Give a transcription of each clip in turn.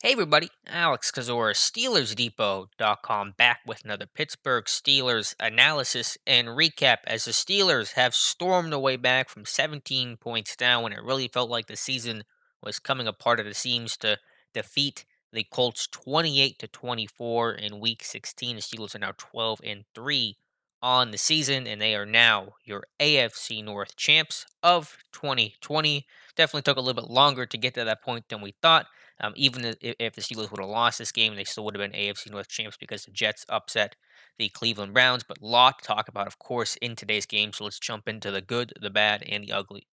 Hey everybody, Alex Kazora, SteelersDepot.com, back with another Pittsburgh Steelers analysis and recap as the Steelers have stormed their way back from 17 points down when it really felt like the season was coming apart at the seams to defeat the Colts 28 to 24 in week 16. The Steelers are now 12 and 3 on the season, and they are now your AFC North champs of 2020. Definitely took a little bit longer to get to that point than we thought. Even if the Steelers would have lost this game, they still would have been AFC North champs because the Jets upset the Cleveland Browns. But a lot to talk about, of course, in today's game. So let's jump into the good, the bad, and the ugly.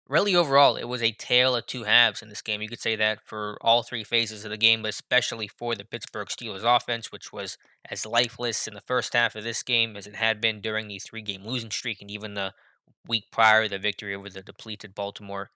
Really, overall, it was a tale of two halves in this game. You could say that for all three phases of the game, but especially for the Pittsburgh Steelers offense, which was as lifeless in the first half of this game as it had been during the three-game losing streak, and even the week prior, the victory over the depleted Baltimore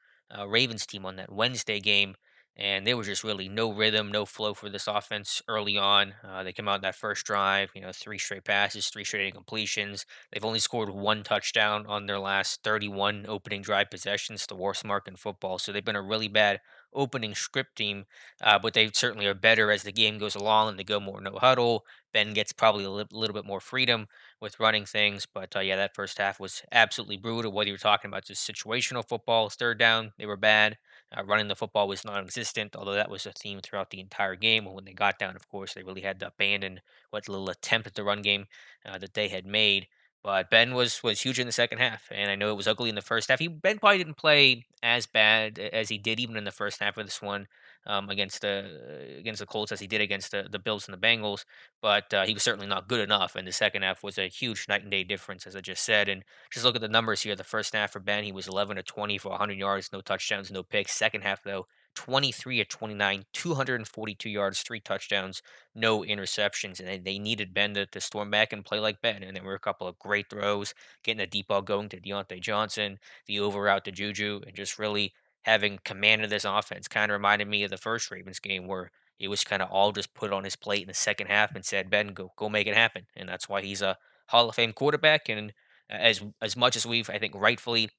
Ravens team on that Wednesday game. And there was just really no rhythm, no flow for this offense early on. They came out that first drive, three straight passes, three straight incompletions. They've only scored one touchdown on their last 31 opening drive possessions, the worst mark in football. So they've been a really bad opening script team, but they certainly are better as the game goes along and they go more no huddle. Ben gets probably a little bit more freedom with running things, but yeah, that first half was absolutely brutal. Whether you're talking about just situational football, third down, they were bad. Running the football was non-existent, although that was a theme throughout the entire game. And when they got down, of course, they really had to abandon what little attempt at the run game that they had made. But Ben was huge in the second half, and I know it was ugly in the first half. Ben probably didn't play as bad as he did even in the first half of this one against the Colts as he did against the Bills and the Bengals. But he was certainly not good enough, and the second half was a huge night and day difference, as I just said. And just look at the numbers here. The first half for Ben, he was 11 to 20 for 100 yards, no touchdowns, no picks. Second half though, 23 to 29, 242 yards, three touchdowns, no interceptions, and they needed Ben to storm back and play like Ben. And there were a couple of great throws, getting the deep ball going to Deontay Johnson, the over route to Juju, and just really having command of this offense. Kind of reminded me of the first Ravens game where it was kind of all just put on his plate in the second half and said, Ben, go make it happen. And that's why he's a Hall of Fame quarterback. And as much as we've, I think, rightfully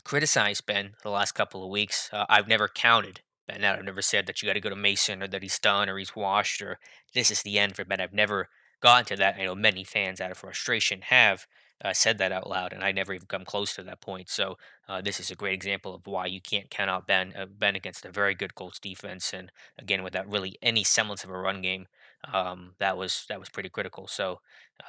criticized Ben the last couple of weeks. I've never counted Ben out. I've never said that you got to go to Mason or that he's done or he's washed or this is the end for Ben. I've never gotten to that. I know many fans out of frustration have said that out loud, and I never even come close to that point. So this is a great example of why you can't count out Ben against a very good Colts defense, and again without really any semblance of a run game. That was pretty critical. So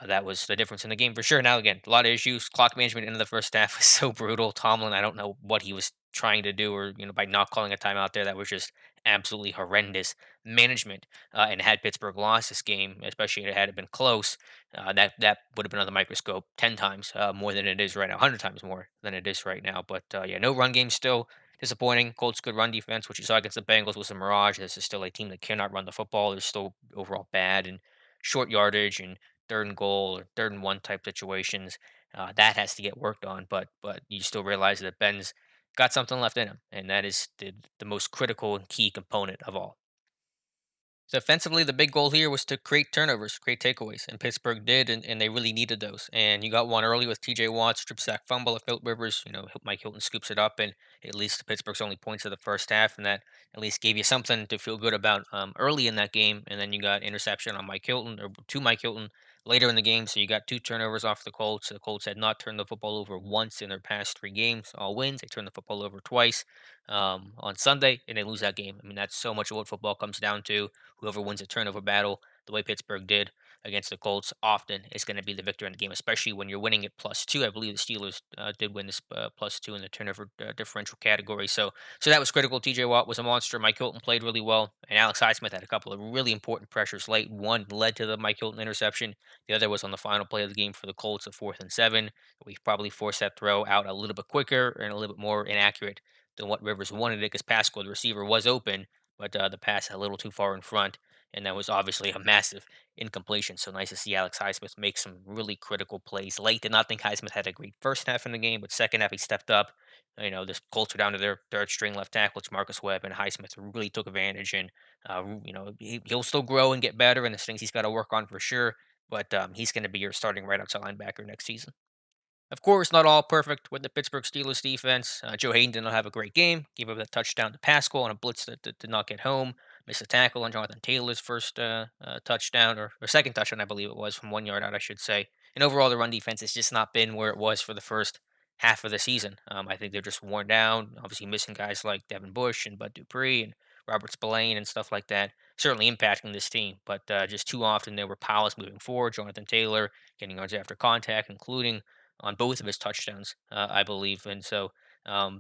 that was the difference in the game for sure. Now, again, a lot of issues. Clock management into the first half was so brutal. Tomlin, I don't know what he was trying to do, or by not calling a timeout there, that was just absolutely horrendous management. And had Pittsburgh lost this game, especially had it been close, that would have been on the microscope 10 times more than it is right now, 100 times more than it is right now. But yeah, no run game still. Disappointing. Colts good run defense, which you saw against the Bengals was a mirage. This is still a team that cannot run the football. They're still overall bad and short yardage and third and goal or third and one type situations. That has to get worked on, but you still realize that Ben's got something left in him, and that is the most critical and key component of all. So offensively, the big goal here was to create turnovers, create takeaways, and Pittsburgh did, and they really needed those. And you got one early with T.J. Watt, strip sack fumble of Philip Rivers. Mike Hilton scoops it up, and at least the Pittsburgh's only points of the first half, and that at least gave you something to feel good about early in that game. And then you got interception on Mike Hilton or to Mike Hilton later in the game, so you got two turnovers off the Colts. The Colts had not turned the football over once in their past three games, all wins. They turned the football over twice on Sunday, and they lose that game. I mean, that's so much of what football comes down to. Whoever wins a turnover battle, the way Pittsburgh did against the Colts, often is going to be the victor in the game, especially when you're winning it plus two. I believe the Steelers did win this plus two in the turnover differential category. So that was critical. TJ Watt was a monster. Mike Hilton played really well. And Alex Highsmith had a couple of really important pressures late. One led to the Mike Hilton interception. The other was on the final play of the game for the Colts at 4th and 7. We probably forced that throw out a little bit quicker and a little bit more inaccurate than what Rivers wanted it because Pascal, the receiver, was open, but the pass a little too far in front, and that was obviously a massive incompletion. So nice to see Alex Highsmith make some really critical plays late. Did not think Highsmith had a great first half in the game, but second half he stepped up. This Colts are down to their third string left tackle, it's Marcus Webb, and Highsmith really took advantage. And he'll still grow and get better, and there's things he's got to work on for sure. But he's going to be your starting right outside linebacker next season. Of course, not all perfect with the Pittsburgh Steelers defense. Joe Hayden did not have a great game. Gave up that touchdown to Pascal on a blitz that did not get home. Missed a tackle on Jonathan Taylor's first touchdown, or second touchdown, I believe it was, from 1 yard out, I should say. And overall, the run defense has just not been where it was for the first half of the season. I think they're just worn down. Obviously, missing guys like Devin Bush and Bud Dupree and Robert Spillane and stuff like that. Certainly impacting this team, but just too often there were powerless moving forward. Jonathan Taylor getting yards after contact, including on both of his touchdowns, I believe. And so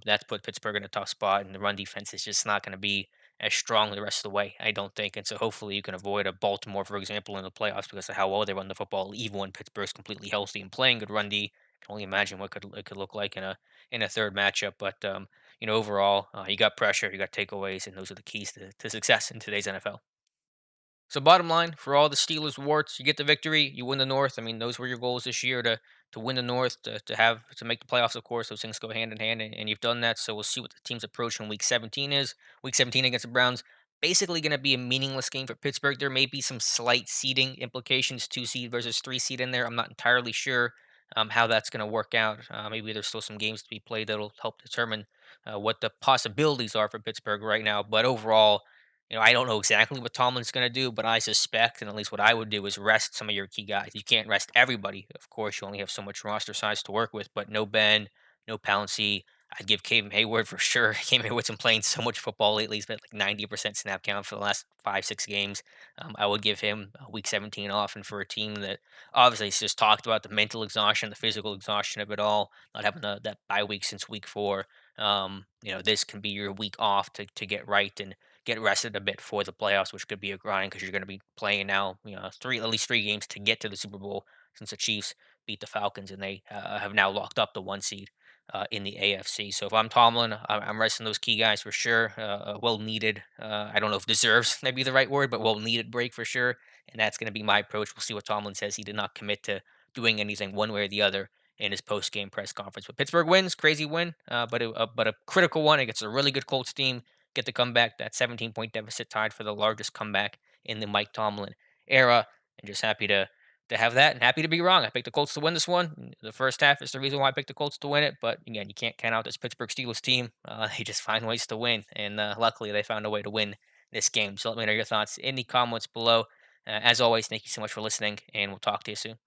that's put Pittsburgh in a tough spot, and the run defense is just not going to be as strong the rest of the way, I don't think. And so hopefully you can avoid a Baltimore, for example, in the playoffs because of how well they run the football, even when Pittsburgh's completely healthy and playing good run D. Can only imagine what it could look like in a third matchup. But overall, you got pressure, you got takeaways, and those are the keys to success in today's NFL. So bottom line, for all the Steelers warts, you get the victory, you win the North. I mean, those were your goals this year to win the North, to make the playoffs. Of course, those things go hand in hand, and you've done that. So we'll see what the team's approach in Week 17 is. Week 17 against the Browns, basically going to be a meaningless game for Pittsburgh. There may be some slight seeding implications, 2 seed versus 3 seed in there. I'm not entirely sure how that's going to work out. Maybe there's still some games to be played that'll help determine what the possibilities are for Pittsburgh right now. But overall, I don't know exactly what Tomlin's going to do, but I suspect, and at least what I would do, is rest some of your key guys. You can't rest everybody. Of course, you only have so much roster size to work with, but no Ben, no Pouncey. I'd give Caden Hayward for sure. Caden Hayward's been playing so much football lately. He's been like 90% snap count for the last 5, 6 games. I would give him week 17 off. And for a team that obviously has just talked about the mental exhaustion, the physical exhaustion of it all, not having that bye week since week 4, this can be your week off to get right and get rested a bit for the playoffs, which could be a grind because you're going to be playing now, at least 3 games to get to the Super Bowl since the Chiefs beat the Falcons and they have now locked up the 1 seed in the AFC. So if I'm Tomlin, I'm resting those key guys for sure. Well needed. I don't know if deserves may be the right word, but well needed break for sure. And that's going to be my approach. We'll see what Tomlin says. He did not commit to doing anything one way or the other in his post game press conference. But Pittsburgh wins, crazy win, but a critical one against a really good Colts team. Get the comeback, that 17-point deficit tied for the largest comeback in the Mike Tomlin era. And just happy to have that and happy to be wrong. I picked the Colts to win this one. The first half is the reason why I picked the Colts to win it. But again, you can't count out this Pittsburgh Steelers team. They just find ways to win. And luckily, they found a way to win this game. So let me know your thoughts in the comments below. As always, thank you so much for listening, and we'll talk to you soon.